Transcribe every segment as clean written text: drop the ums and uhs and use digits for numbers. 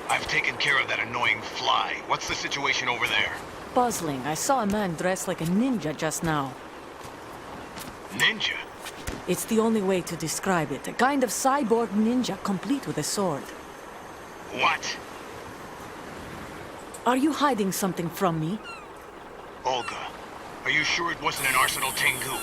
I've taken care of that annoying fly. What's the situation over there? Puzzling. I saw a man dressed like a ninja just now. Ninja? It's the only way to describe it. A kind of cyborg ninja, complete with a sword. What? Are you hiding something from me? Olga, are you sure it wasn't an Arsenal Tengu?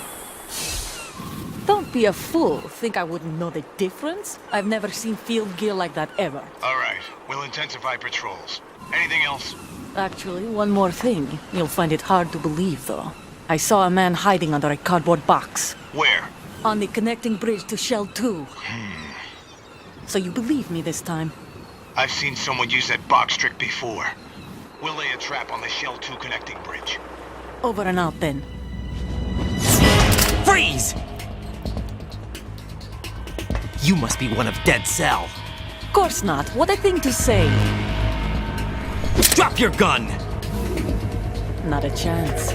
Don't be a fool. Think I wouldn't know the difference? I've never seen field gear like that ever. All right, we'll intensify patrols. Anything else? Actually, one more thing. You'll find it hard to believe, though. I saw a man hiding under a cardboard box. Where? On the connecting bridge to Shell 2. So you believe me this time? I've seen someone use that box trick before. We'll lay a trap on the Shell 2 connecting bridge. Over and out, then. Freeze! You must be one of Dead Cell. Course not. What a thing to say. Drop your gun! Not a chance.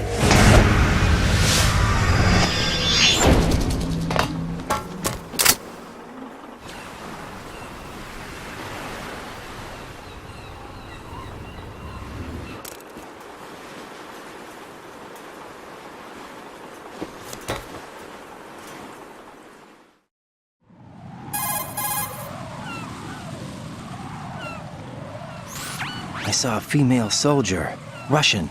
I saw a female soldier. Russian.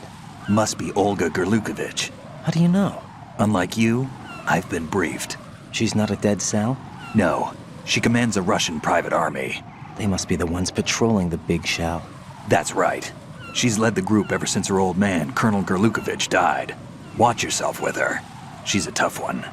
Must be Olga Gerlukovich. How do you know? Unlike you, I've been briefed. She's not a Dead Cell? No, she commands a Russian private army. They must be the ones patrolling the big shell. That's right. She's led the group ever since her old man, Colonel Gerlukovich, died. Watch yourself with her. She's a tough one.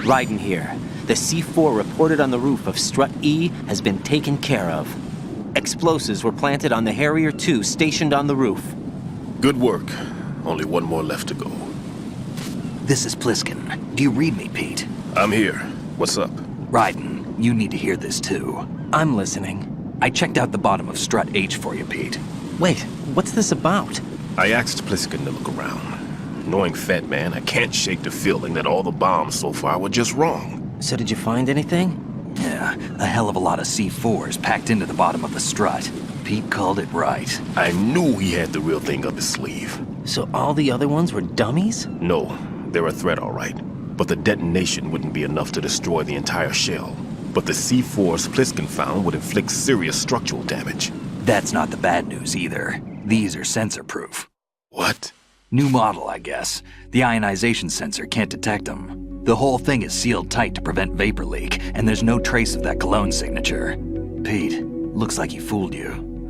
Raiden here. The C4 reported on the roof of Strut E has been taken care of. Explosives were planted on the Harrier 2 stationed on the roof. Good work. Only one more left to go. This is Pliskin. Do you read me, Pete? I'm here. What's up? Raiden, you need to hear this too. I'm listening. I checked out the bottom of Strut H for you, Pete. Wait, what's this about? I asked Pliskin to look around. Knowing Fatman, I can't shake the feeling that all the bombs so far were just wrong. So did you find anything? Yeah, a hell of a lot of C4s packed into the bottom of the strut. Pete called it right. I knew he had the real thing up his sleeve. So all the other ones were dummies? No, they're a threat, all right. But the detonation wouldn't be enough to destroy the entire shell. But the C4s Pliskin found would inflict serious structural damage. That's not the bad news either. These are sensor-proof. What? New model, I guess. The ionization sensor can't detect them. The whole thing is sealed tight to prevent vapor leak, and there's no trace of that cologne signature. Pete, looks like he fooled you.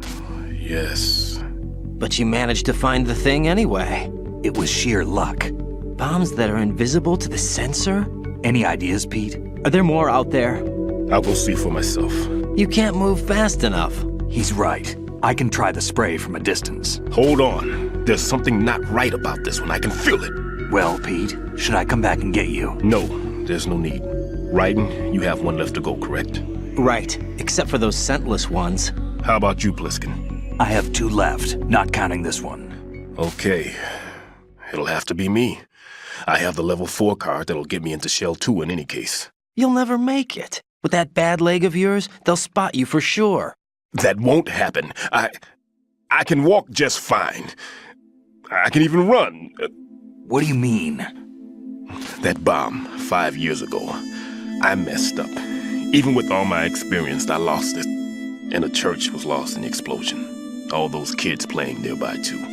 Yes. But you managed to find the thing anyway. It was sheer luck. Bombs that are invisible to the sensor? Any ideas, Pete? Are there more out there? I'll go see for myself. You can't move fast enough. He's right. I can try the spray from a distance. Hold on. There's something not right about this one. I can feel it. Well, Pete, should I come back and get you? No, there's no need. Raiden, you have one left to go, correct? Right, except for those scentless ones. How about you, Pliskin? I have 2 left, not counting this one. Okay. It'll have to be me. I have the level 4 card that'll get me into Shell 2 in any case. You'll never make it. With that bad leg of yours, they'll spot you for sure. That won't happen. I can walk just fine. I can even run. What do you mean? That bomb 5 years ago, I messed up. Even with all my experience, I lost it. And the church was lost in the explosion. All those kids playing nearby, too.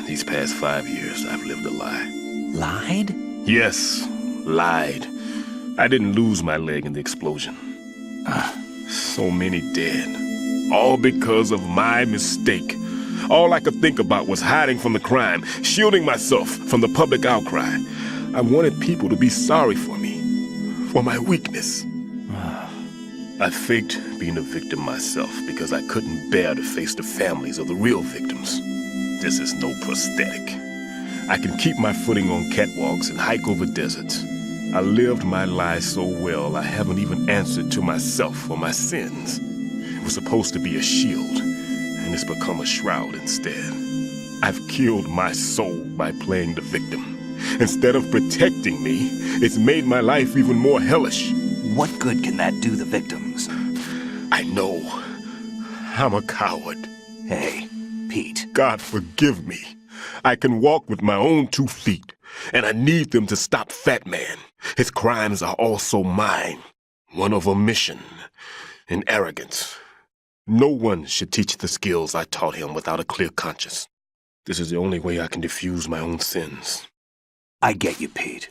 These past 5 years, I've lived a lie. Lied? Yes, lied. I didn't lose my leg in the explosion. So many dead. All because of my mistake. All I could think about was hiding from the crime, shielding myself from the public outcry. I wanted people to be sorry for me, for my weakness. I faked being a victim myself because I couldn't bear to face the families of the real victims. This is no prosthetic. I can keep my footing on catwalks and hike over deserts. I lived my lie so well I haven't even answered to myself for my sins. It was supposed to be a shield, and it's become a shroud instead. I've killed my soul by playing the victim. Instead of protecting me, it's made my life even more hellish. What good can that do the victims? I know. I'm a coward. Hey, Pete. God forgive me. I can walk with my own 2 feet, and I need them to stop Fatman. His crimes are also mine. One of omission and arrogance. No one should teach the skills I taught him without a clear conscience. This is the only way I can diffuse my own sins. I get you, Pete.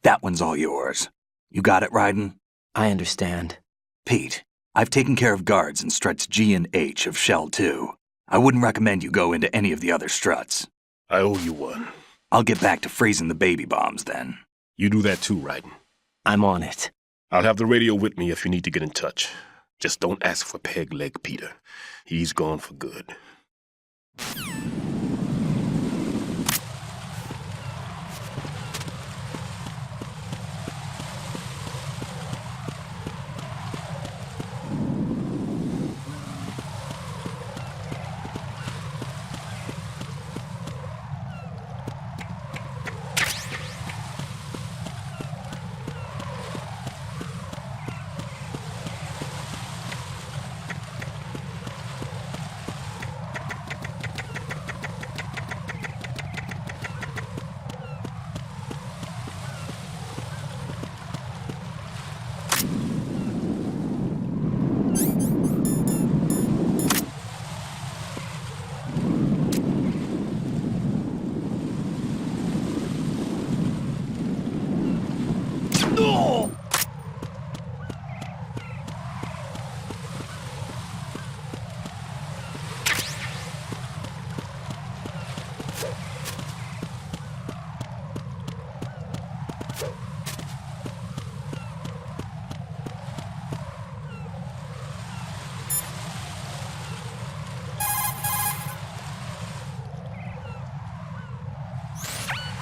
That one's all yours. You got it, Raiden? I understand. Pete, I've taken care of guards in struts G and H of Shell 2. I wouldn't recommend you go into any of the other struts. I owe you one. I'll get back to freezing the baby bombs then. You do that too, Raiden. I'm on it. I'll have the radio with me if you need to get in touch. Just don't ask for Peg Leg Peter. He's gone for good.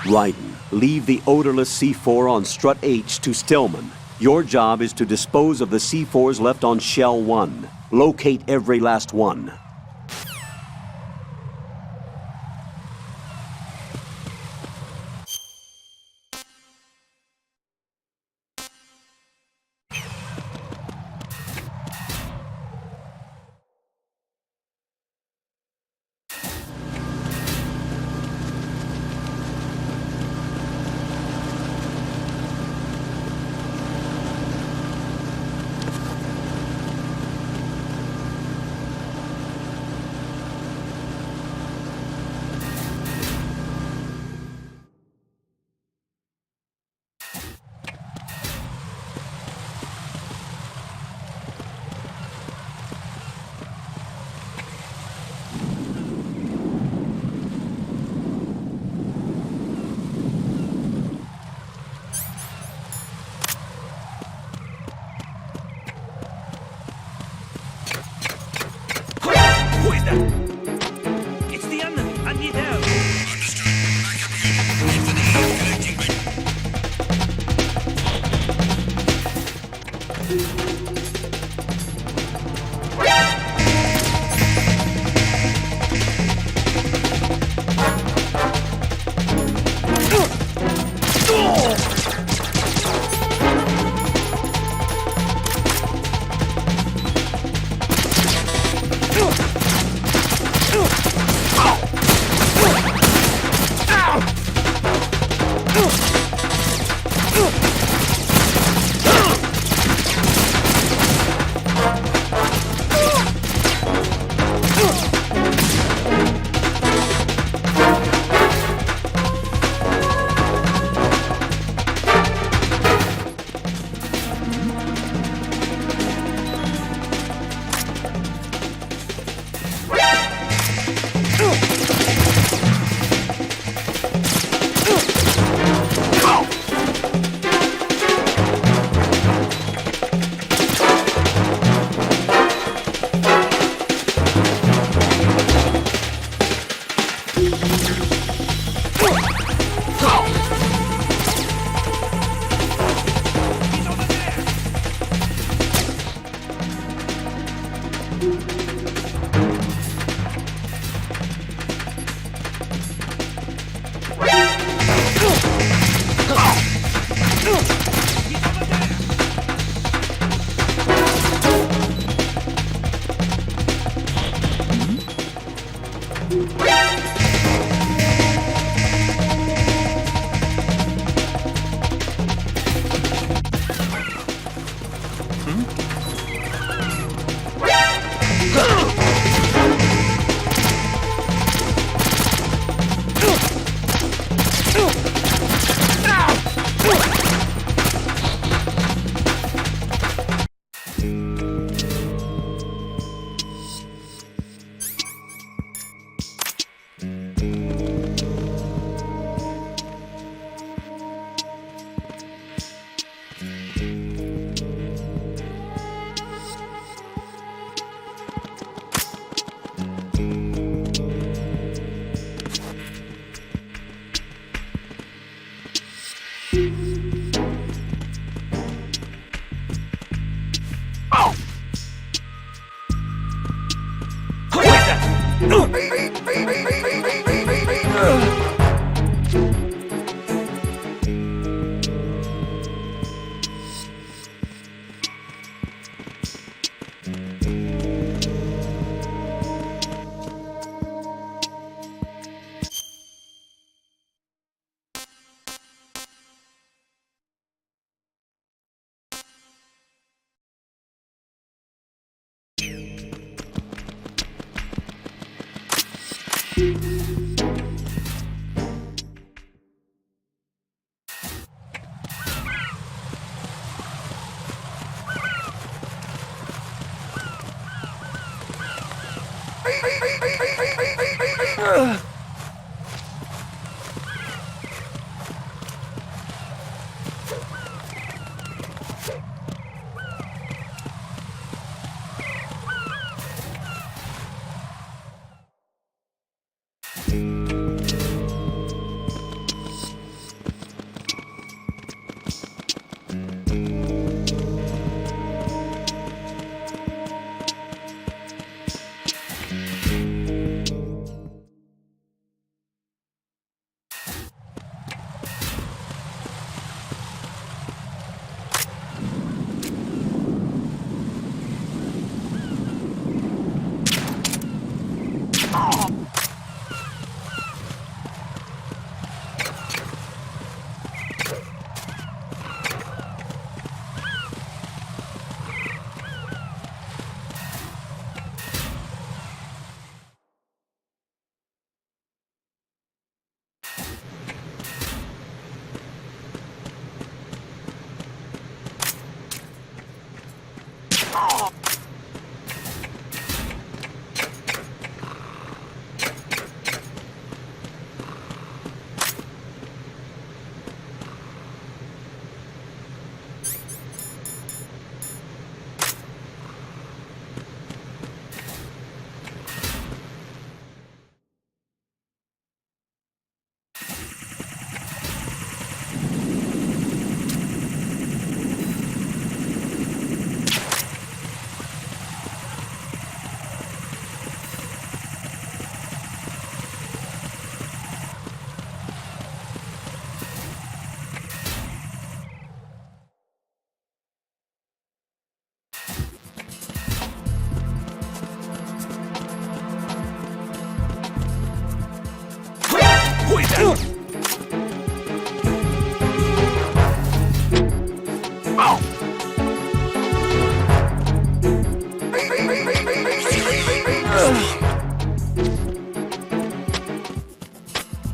Raiden, leave the odorless C4 on Strut H to Stillman. Your job is to dispose of the C4s left on Shell 1. Locate every last one.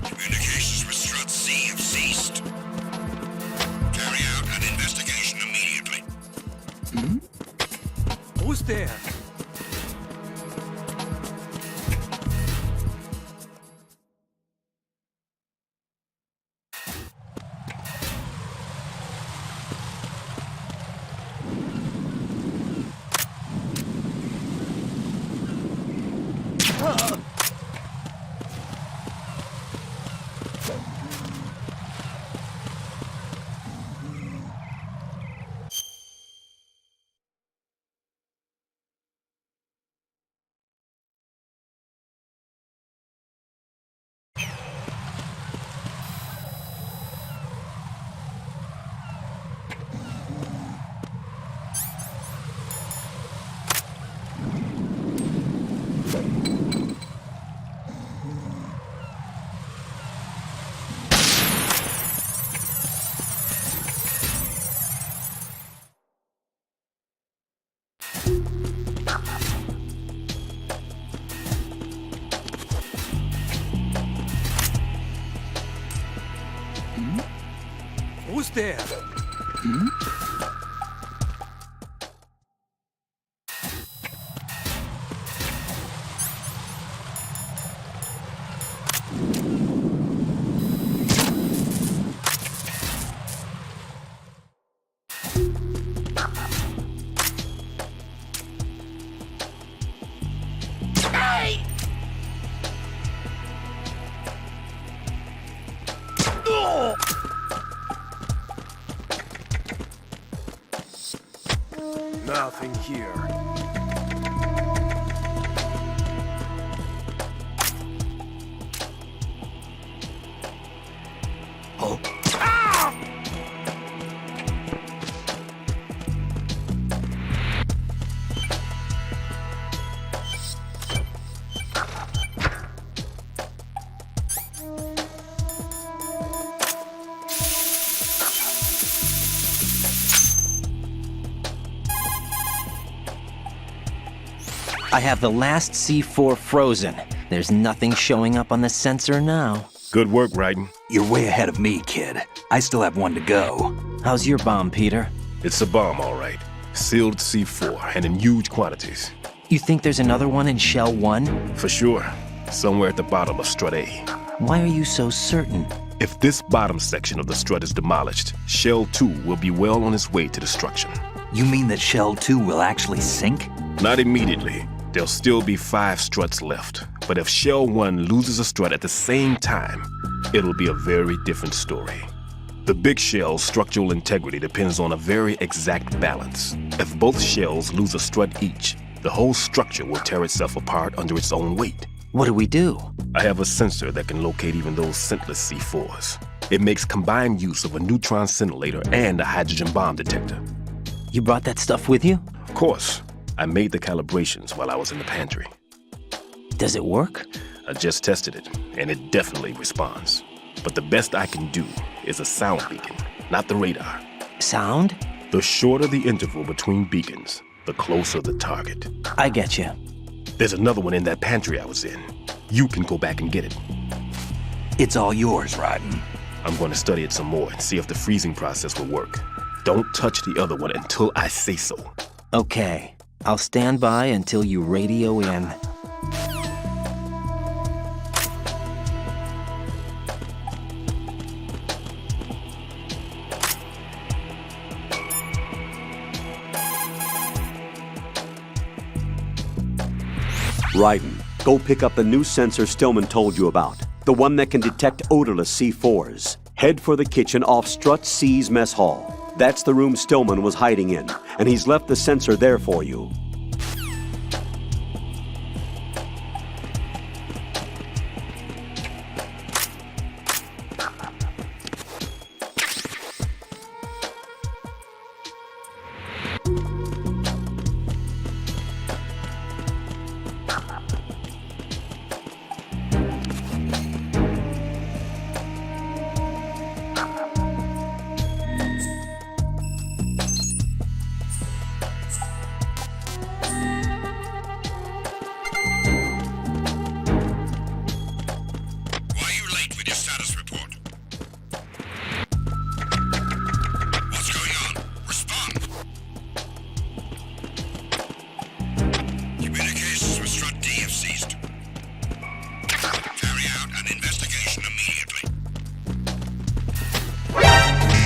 Communications with Strut C have ceased. Carry out an investigation immediately. Who's there? Who's there? Nothing here. Oh. I have the last C4 frozen. There's nothing showing up on the sensor now. Good work, Raiden. You're way ahead of me, kid. I still have one to go. How's your bomb, Peter? It's a bomb, all right. Sealed C4, and in huge quantities. You think there's another one in Shell 1? For sure. somewhere at the bottom of Strut A. Why are you so certain? If this bottom section of the strut is demolished, Shell 2 will be well on its way to destruction. You mean that Shell 2 will actually sink? Not immediately. There'll still be 5 struts left. But if Shell 1 loses a strut at the same time, it'll be a very different story. The big shell's structural integrity depends on a very exact balance. If both shells lose a strut each, the whole structure will tear itself apart under its own weight. What do we do? I have a sensor that can locate even those scentless C4s. It makes combined use of a neutron scintillator and a hydrogen bomb detector. You brought that stuff with you? Of course. I made the calibrations while I was in the pantry. Does it work? I just tested it, and it definitely responds. But the best I can do is a sound beacon, not the radar. Sound? The shorter the interval between beacons, the closer the target. I get you. There's another one in that pantry I was in. You can go back and get it. It's all yours, Raiden. I'm going to study it some more and see if the freezing process will work. Don't touch the other one until I say so. Okay. I'll stand by until you radio in. Raiden, go pick up the new sensor Stillman told you about. The one that can detect odorless C4s. Head for the kitchen off Strut C's mess hall. That's the room Stillman was hiding in, and he's left the sensor there for you. Why are you late with your status report? What's going on? Respond! Communications with Strut D have ceased. Carry out an investigation immediately.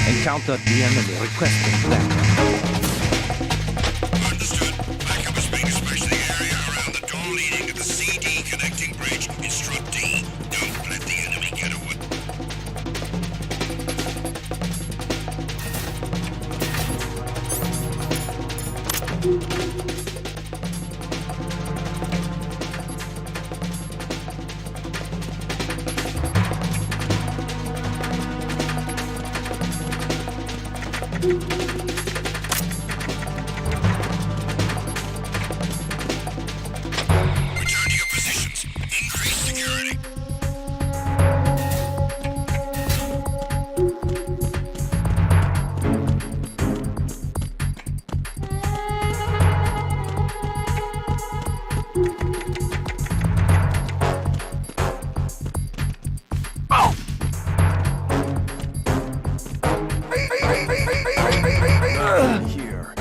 Encountered the enemy requesting backup. Understood. Backup is being dispatched to the area around the door leading to the CD connecting bridge in Strut D. Don't let the enemy get away. Return to your positions. Increase security. Here.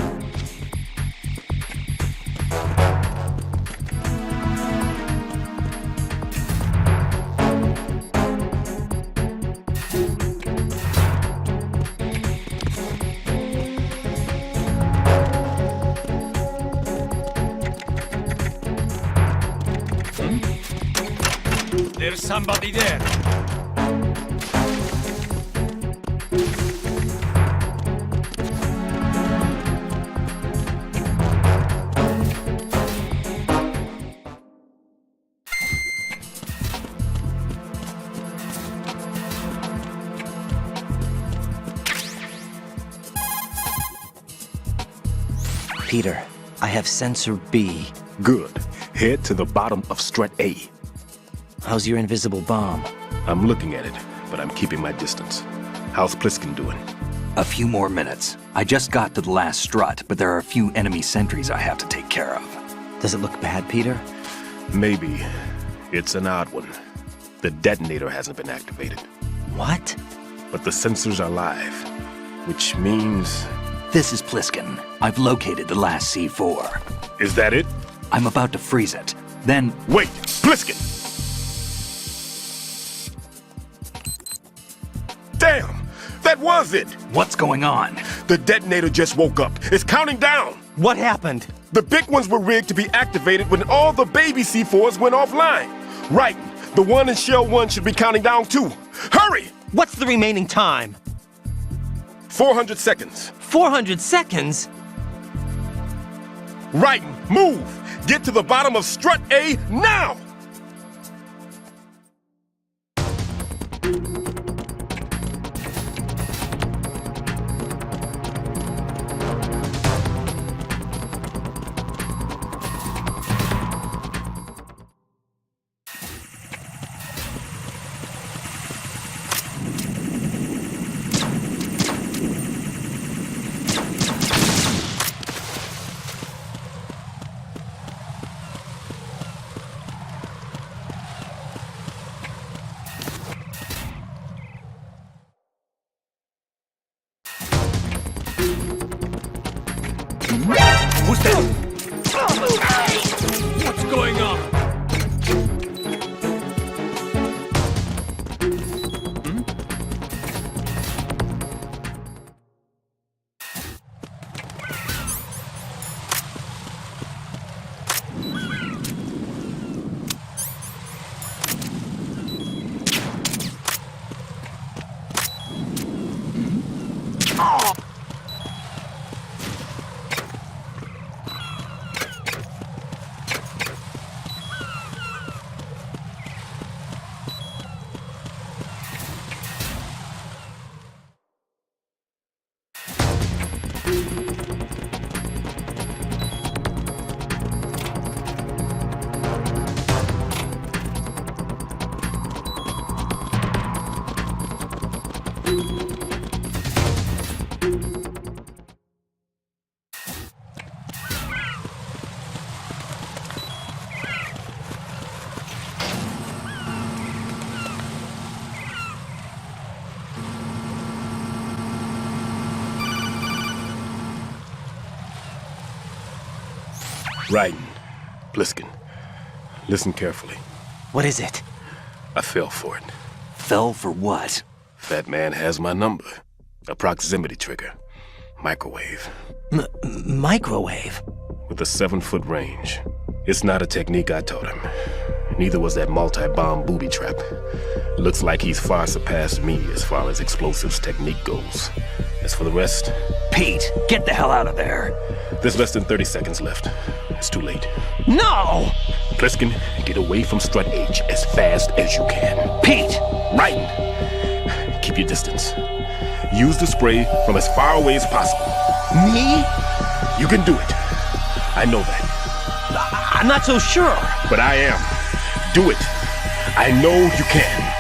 There's somebody there. Peter, I have sensor B. Good. Head to the bottom of Strut A. How's your invisible bomb? I'm looking at it, but I'm keeping my distance. How's Pliskin doing? A few more minutes. I just got to the last strut, but there are a few enemy sentries I have to take care of. Does it look bad, Peter? Maybe. It's an odd one. The detonator hasn't been activated, What? but the sensors are live, which means... This is Pliskin. I've located the last C4. Is that it? I'm about to freeze it. Then, Wait! Pliskin! was it? What's going on? The detonator just woke up. It's counting down. What happened? The big ones were rigged to be activated when all the baby C4s went offline. Right. The one in Shell 1 should be counting down too. Hurry! What's the remaining time? 400 seconds. 400 seconds? Right. Move. Get to the bottom of strut A now! Who's that? What's going on? Raiden, Bliskin, listen carefully. What is it? I fell for it. Fell for what? Fatman has my number. A proximity trigger. Microwave. Microwave? With a 7-foot range. It's not a technique I taught him. Neither was that multi-bomb booby trap. Looks like he's far surpassed me as far as explosives technique goes. As for the rest... Pete, get the hell out of there. There's less than 30 seconds left. It's too late. No! Pliskin, get away from strut H as fast as you can. Pete! Raiden, keep your distance. Use the spray from as far away as possible. Me? You can do it. I know that. I'm not so sure. But I am. Do it. I know you can.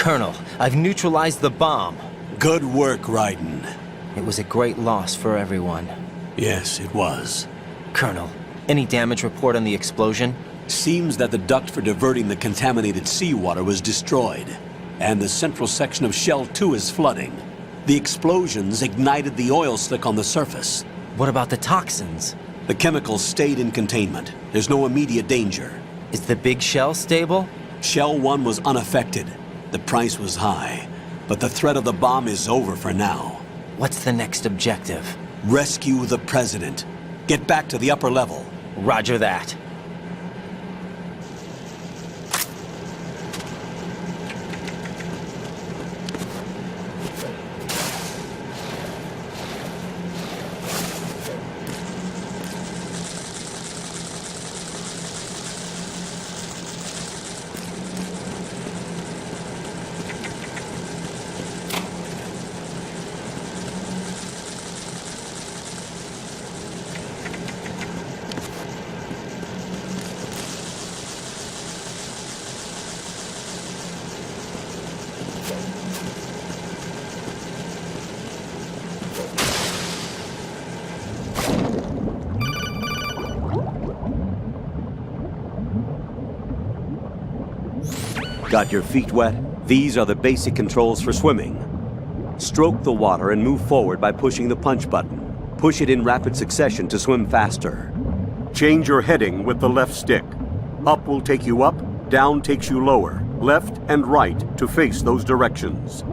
Colonel, I've neutralized the bomb. Good work, Raiden. It was a great loss for everyone. Yes, it was. Colonel, any damage report on the explosion? Seems that the duct for diverting the contaminated seawater was destroyed, and the central section of Shell 2 is flooding. The explosions ignited the oil slick on the surface. What about the toxins? The chemicals stayed in containment. There's no immediate danger. Is the big shell stable? Shell 1 was unaffected. The price was high, but the threat of the bomb is over for now. What's the next objective? Rescue the President. Get back to the upper level. Roger that. Got your feet wet? These are the basic controls for swimming. Stroke the water and move forward by pushing the punch button. Push it in rapid succession to swim faster. Change your heading with the left stick. Up will take you up, down takes you lower, left and right to face those directions.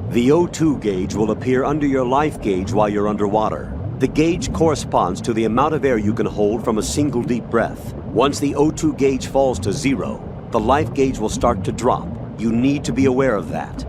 The O2 gauge will appear under your life gauge while you're underwater. The gauge corresponds to the amount of air you can hold from a single deep breath. Once the O2 gauge falls to 0, the life gauge will start to drop. You need to be aware of that.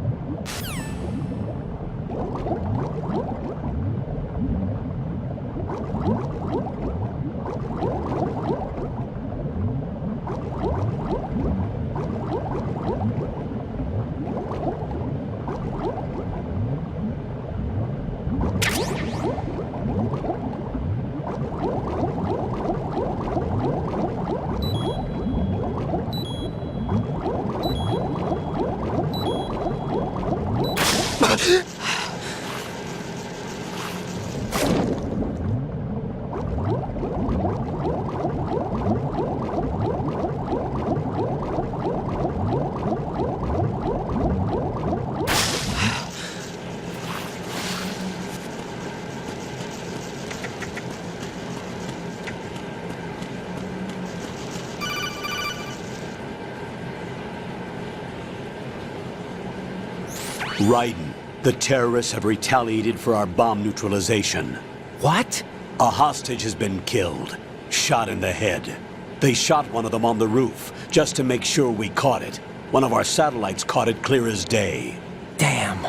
Raiden, the terrorists have retaliated for our bomb neutralization. What? A hostage has been killed, shot in the head. They shot one of them on the roof, just to make sure we caught it. One of our satellites caught it clear as day. Damn.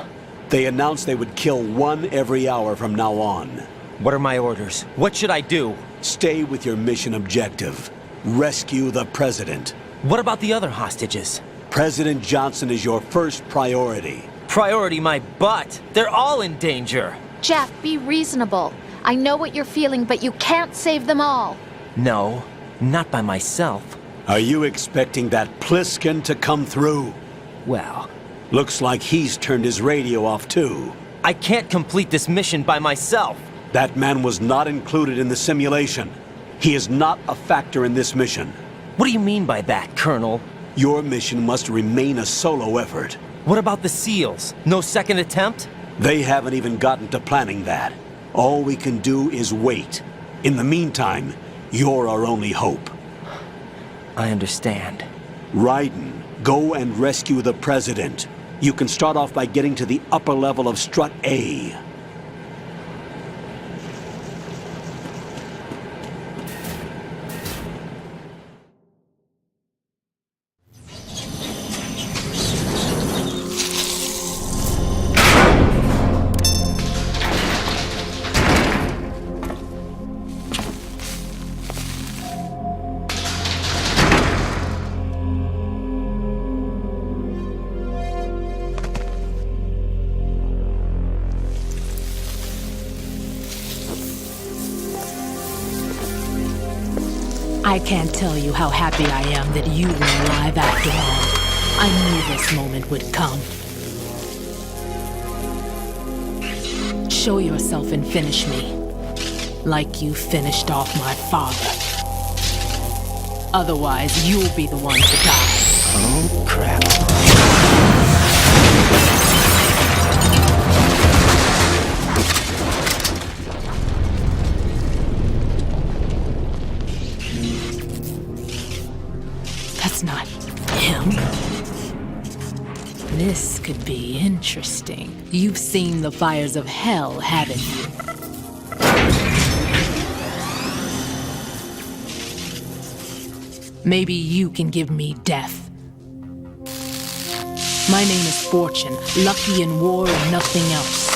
They announced they would kill one every hour from now on. What are my orders? What should I do? Stay with your mission objective. Rescue the President. What about the other hostages? President Johnson is your first priority. Priority my butt. They're all in danger. Jeff, be reasonable. I know what you're feeling, but you can't save them all. No, not by myself. Are you expecting that Pliskin to come through? Well, Looks like he's turned his radio off too. I can't complete this mission by myself. That man was not included in the simulation. He is not a factor in this mission. What do you mean by that, Colonel? Your mission must remain a solo effort. What about the SEALs? No second attempt? They haven't even gotten to planning that. All we can do is wait. In the meantime, you're our only hope. I understand. Raiden, go and rescue the President. You can start off by getting to the upper level of Strut A. I can't tell you how happy I am that you were alive after all. I knew this moment would come. Show yourself and finish me. Like you finished off my father. Otherwise, you'll be the one to die. Oh, crap. That's not him. This could be interesting. You've seen the fires of hell, haven't you? Maybe you can give me death. My name is Fortune, lucky in war and nothing else.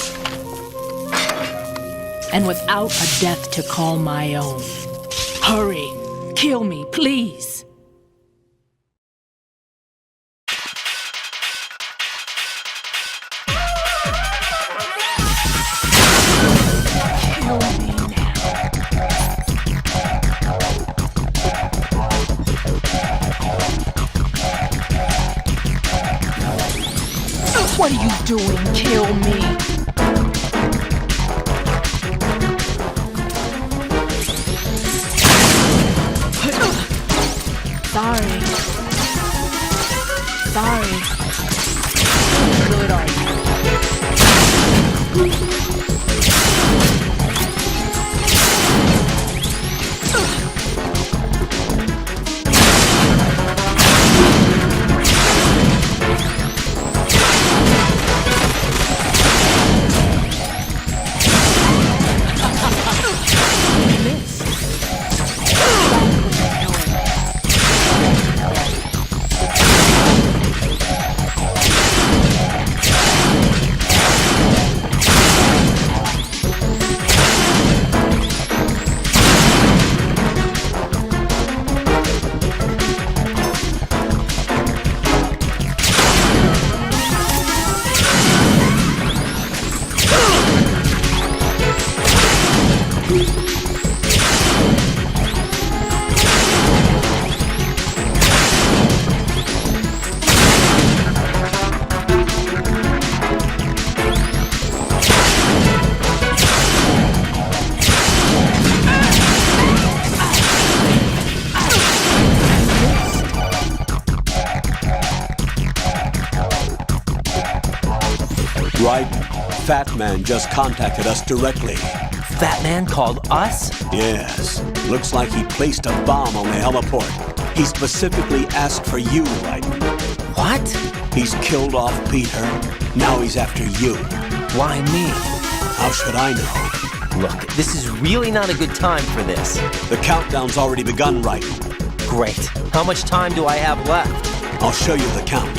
And without a death to call my own. Hurry, kill me, please. What are you doing? Kill me. Sorry. Good on you. Raiden, Fatman just contacted us directly. Fatman called us? Yes. Looks like he placed a bomb on the heliport. He specifically asked for you, Raiden. What? He's killed off Peter. Now he's after you. Why me? How should I know? Look, this is really not a good time for this. The countdown's already begun, Raiden. Great. How much time do I have left? I'll show you the count.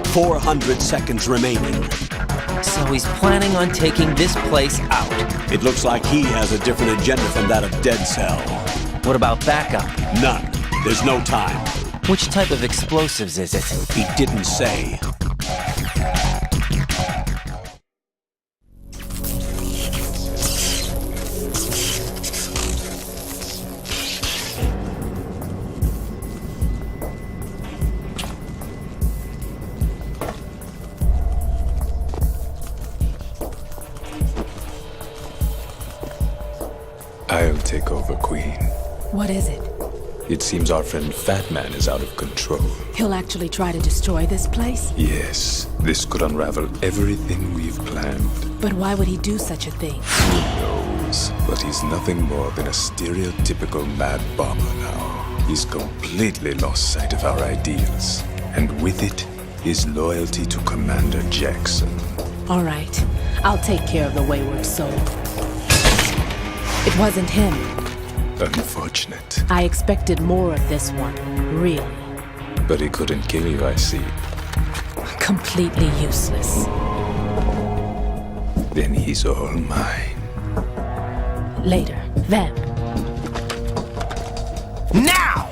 400 seconds remaining. So he's planning on taking this place out. It looks like he has a different agenda from that of Dead Cell. What about backup? None. There's no time. Which type of explosives is it? He didn't say. take over, Queen. What is it? It seems our friend Fatman is out of control. He'll actually try to destroy this place? Yes, this could unravel everything we've planned. But why would he do such a thing? Who knows? But he's nothing more than a stereotypical mad bomber now. He's completely lost sight of our ideals. And with it, his loyalty to Commander Jackson. All right. I'll take care of the wayward soul. It wasn't him. Unfortunate. I expected more of this one, really. But he couldn't kill you, I see. Completely useless. Then he's all mine. Later. Then. Now!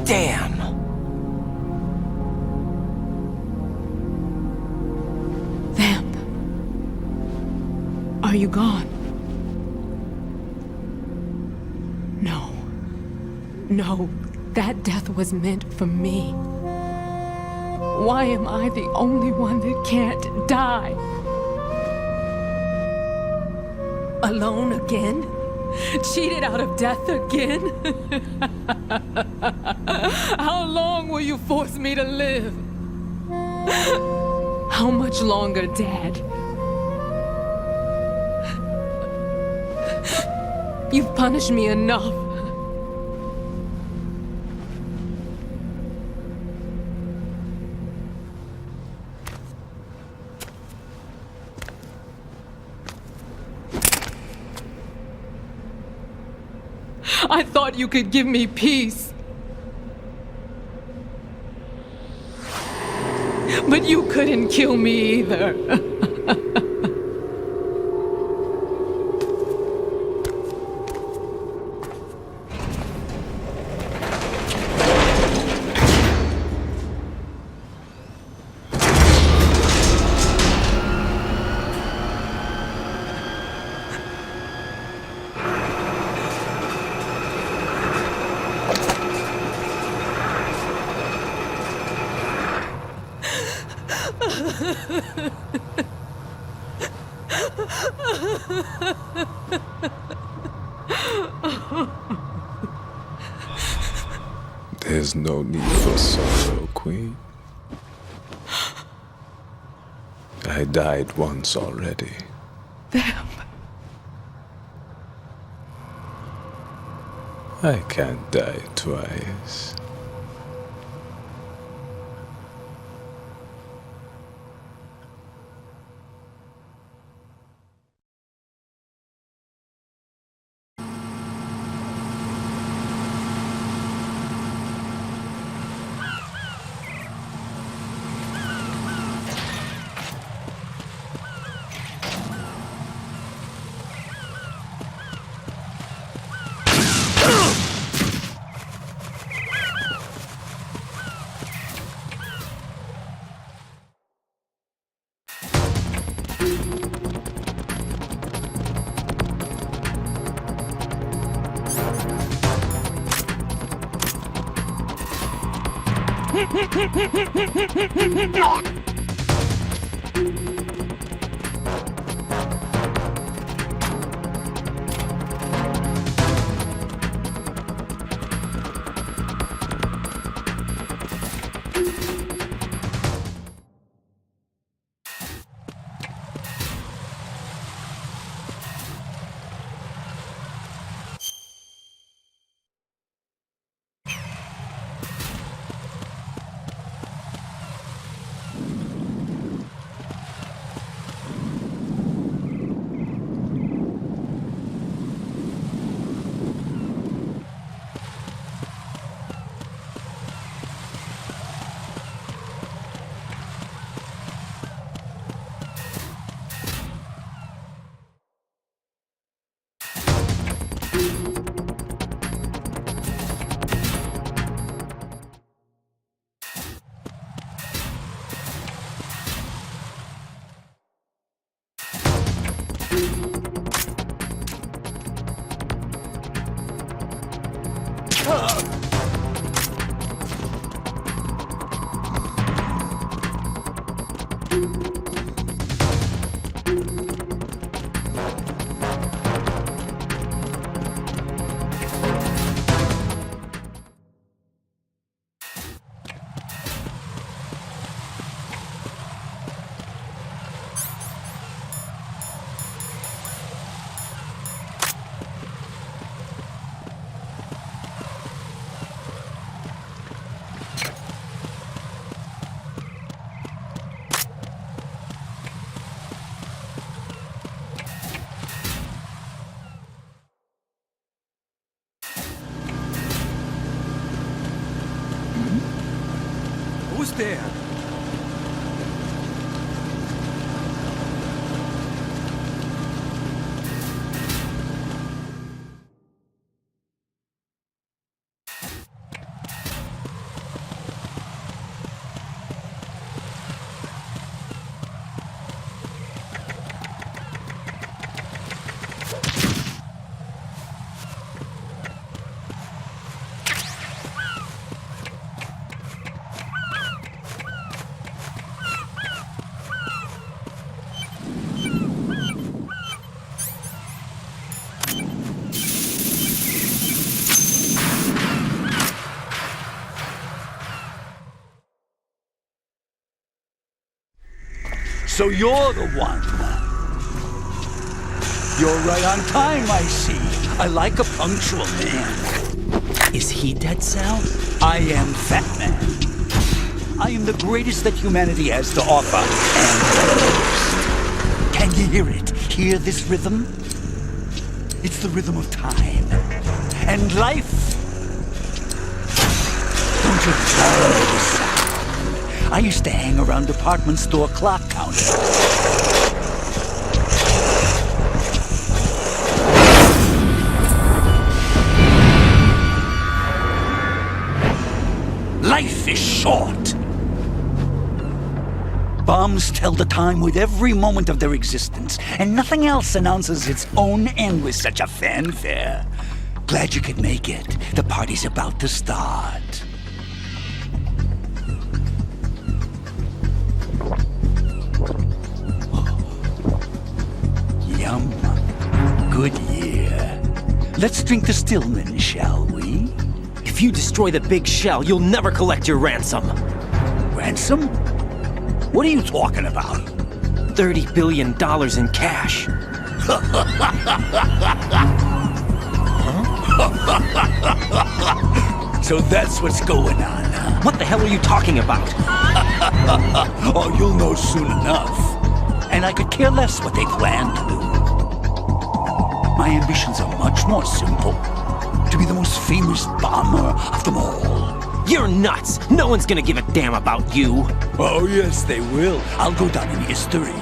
Damn! Vamp. Are you gone? No. No. That death was meant for me. Why am I the only one that can't die? Alone again? Cheated out of death again? How long will you force me to live? How much longer, Dad? You've punished me enough. I thought you could give me peace. But you couldn't kill me either. There's no need for sorrow, Queen. I died once already. Vamp. I can't die twice. Who's there? So you're the one. You're right on time, I see. I like a punctual man. Is he Dead Cell? I am Fatman. I am the greatest that humanity has to offer, and the most. Can you hear it? Hear this rhythm? It's the rhythm of time. And life. Don't you love this sound? I used to hang around department store clock counters. Life is short. Bombs tell the time with every moment of their existence, and nothing else announces its own end with such a fanfare. Glad you could make it. The party's about to start. Yum. Good year. Let's drink the Stillman, shall we? If you destroy the big shell, you'll never collect your ransom. Ransom? What are you talking about? $30 billion in cash. So that's what's going on, huh? What the hell are you talking about? Oh, you'll know soon enough. And I could care less what they plan to do. My ambitions are much more simple. To be the most famous bomber of them all. You're nuts! No one's gonna give a damn about you. Oh, yes, they will. I'll go down in history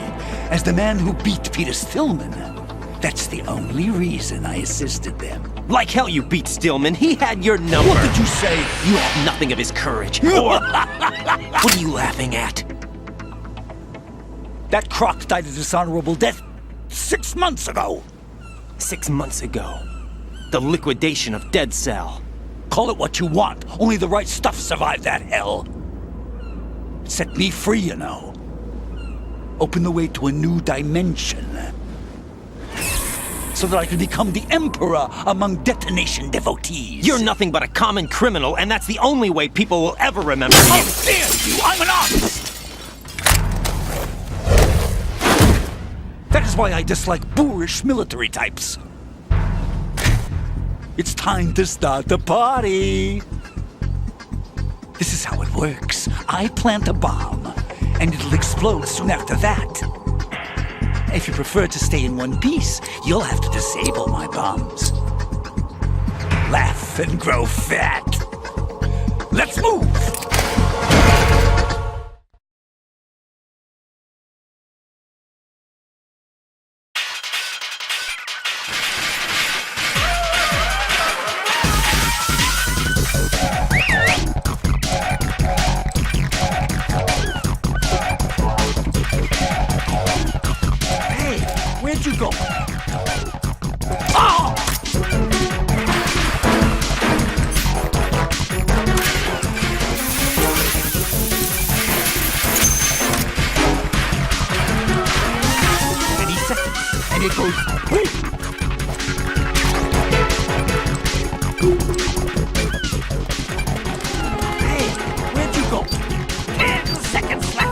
as the man who beat Peter Stillman. That's the only reason I assisted them. Like hell you beat Stillman. He had your number. What did you say? You have nothing of his courage. Or... What are you laughing at? That croc died a dishonorable death 6 months ago. 6 months ago. The liquidation of Dead Cell. Call it what you want. Only the right stuff survived that hell. It set me free, you know. Opened the way to a new dimension. So that I could become the emperor among detonation devotees. You're nothing but a common criminal, and that's the only way people will ever remember you. How dare you! I'm an artist! That is why I dislike boorish military types. It's time to start the party. This is how it works. I plant a bomb, and it'll explode soon after that. If you prefer to stay in one piece, you'll have to disable my bombs. Laugh and grow fat. Let's move! Where'd you go? Oh! And it goes boom! Hey, where'd you go? 10 seconds left.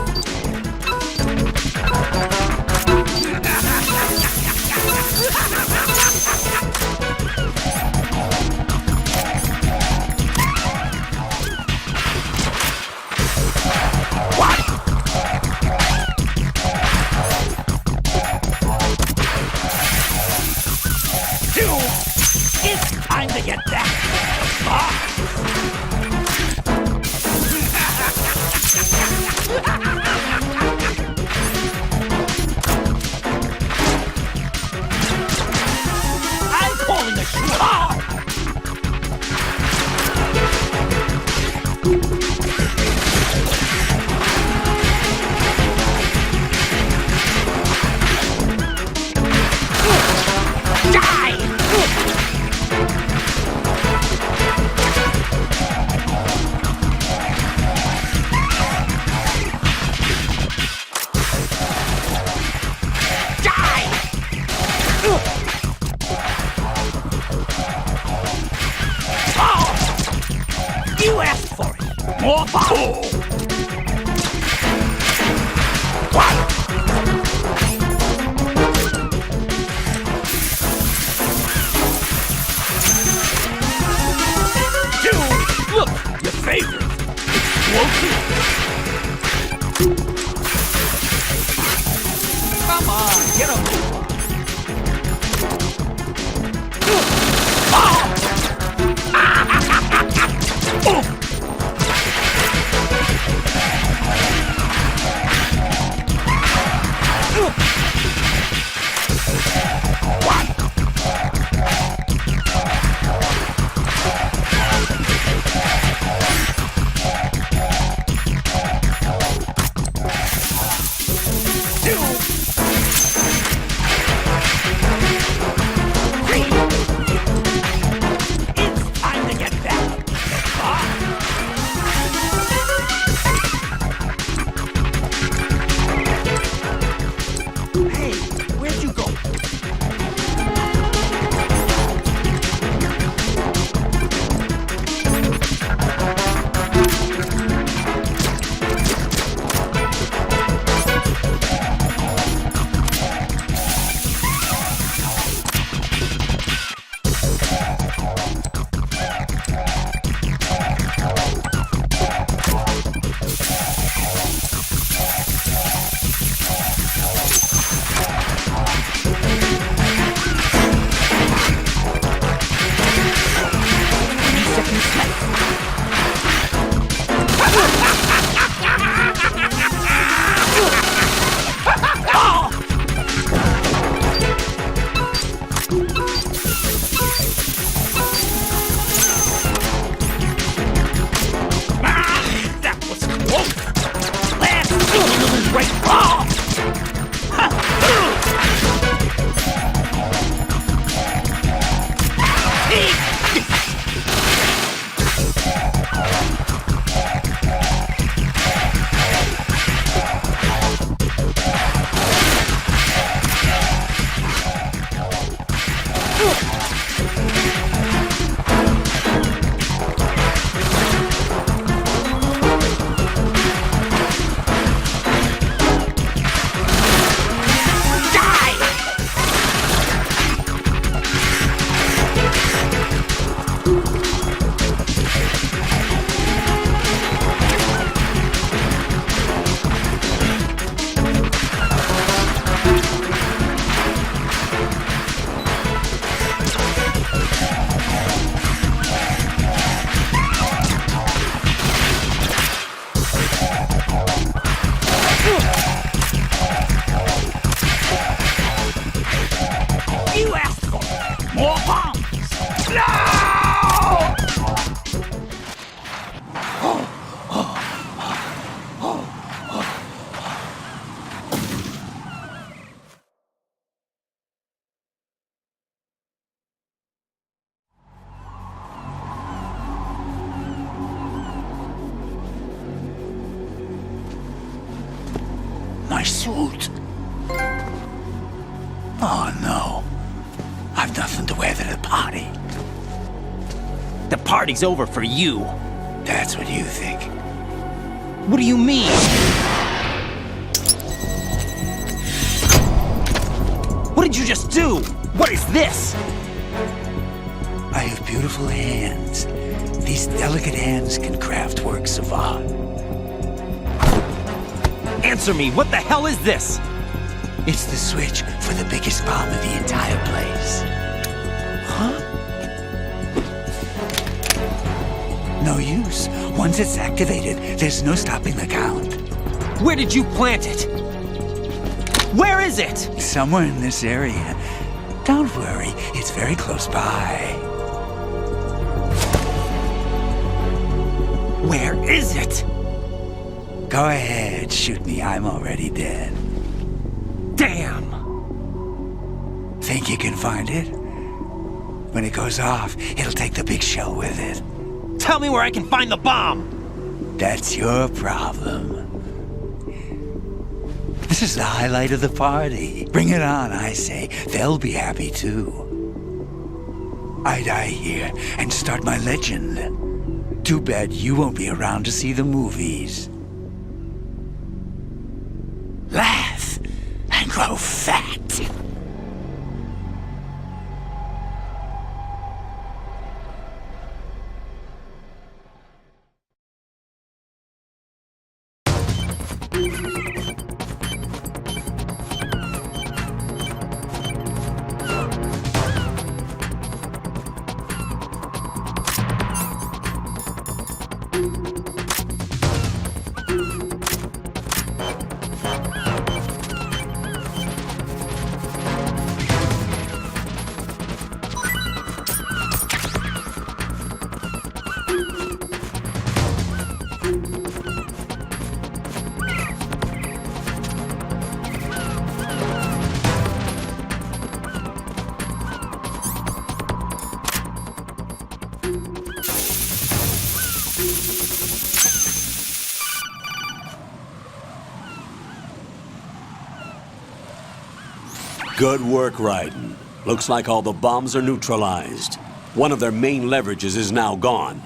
It's time to get back. I'm calling a shot. You asked for it. More power. Look, your favorite. Explosive. Come on, get a move on. my suit. Oh no. I've nothing to wear to the party. The party's over for you. That's what you think. What do you mean? What did you just do? What is this? I have beautiful hands. These delicate hands can craft works of art. Answer me, what the hell is this? It's the switch for the biggest bomb in the entire place. Huh? No use. Once it's activated, there's no stopping the count. Where did you plant it? Where is it? Somewhere in this area. Don't worry, it's very close by. Where is it? Go ahead, shoot me. I'm already dead. Damn! Think you can find it? When it goes off, it'll take the big shell with it. Tell me where I can find the bomb! That's your problem. This is the highlight of the party. Bring it on, I say. They'll be happy too. I die here and start my legend. Too bad you won't be around to see the movies. Laugh and grow fat. Good work, Raiden. Looks like all the bombs are neutralized. One of their main leverages is now gone.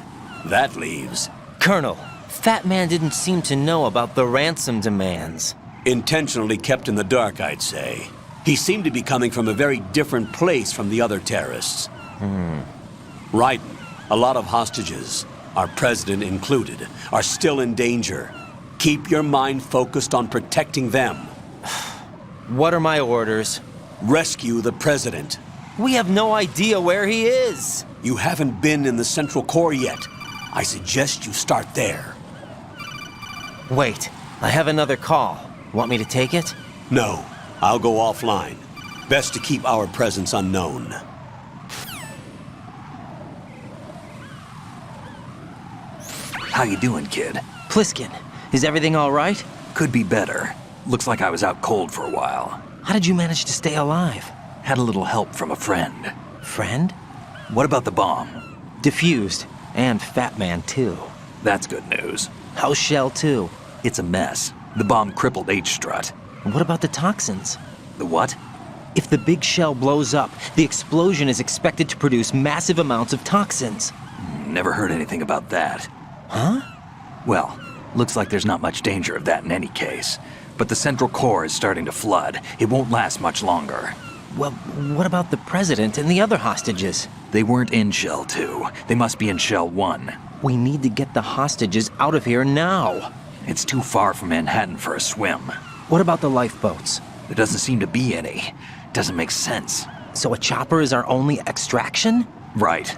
That leaves... Colonel, Fatman didn't seem to know about the ransom demands. Intentionally kept in the dark, I'd say. He seemed to be coming from a very different place from the other terrorists. Raiden, a lot of hostages, our president included, are still in danger. Keep your mind focused on protecting them. What are my orders? Rescue the president. We have no idea where he is. You haven't been in the Central Core yet. I suggest you start there. Wait, I have another call. Want me to take it? No, I'll go offline. Best to keep our presence unknown. How you doing, kid? Pliskin, is everything all right? Could be better. Looks like I was out cold for a while. How did you manage to stay alive? Had a little help from a friend. Friend? What about the bomb? Diffused. And Fatman, too. That's good news. How's Shell 2? It's a mess. The bomb crippled H-Strut. What about the toxins? The what? If the big shell blows up, the explosion is expected to produce massive amounts of toxins. Never heard anything about that. Huh? Well, looks like there's not much danger of that in any case. But the Central Core is starting to flood. It won't last much longer. Well, what about the president and the other hostages? They weren't in Shell 2. They must be in Shell 1. We need to get the hostages out of here now. It's too far from Manhattan for a swim. What about the lifeboats? There doesn't seem to be any. Doesn't make sense. So a chopper is our only extraction? Right.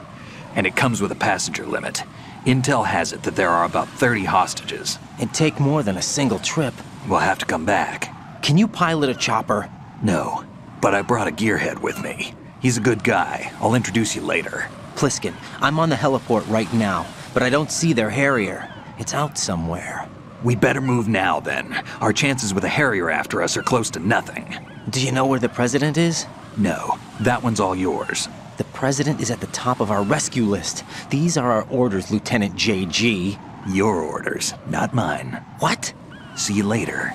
And it comes with a passenger limit. Intel has it that there are about 30 hostages. It'd take more than a single trip. We'll have to come back. Can you pilot a chopper? No, but I brought a gearhead with me. He's a good guy. I'll introduce you later. Pliskin, I'm on the heliport right now, but I don't see their Harrier. It's out somewhere. We better move now, then. Our chances with a Harrier after us are close to nothing. Do you know where the president is? No, that one's all yours. The president is at the top of our rescue list. These are our orders, Lieutenant JG. Your orders, not mine. What? See you later.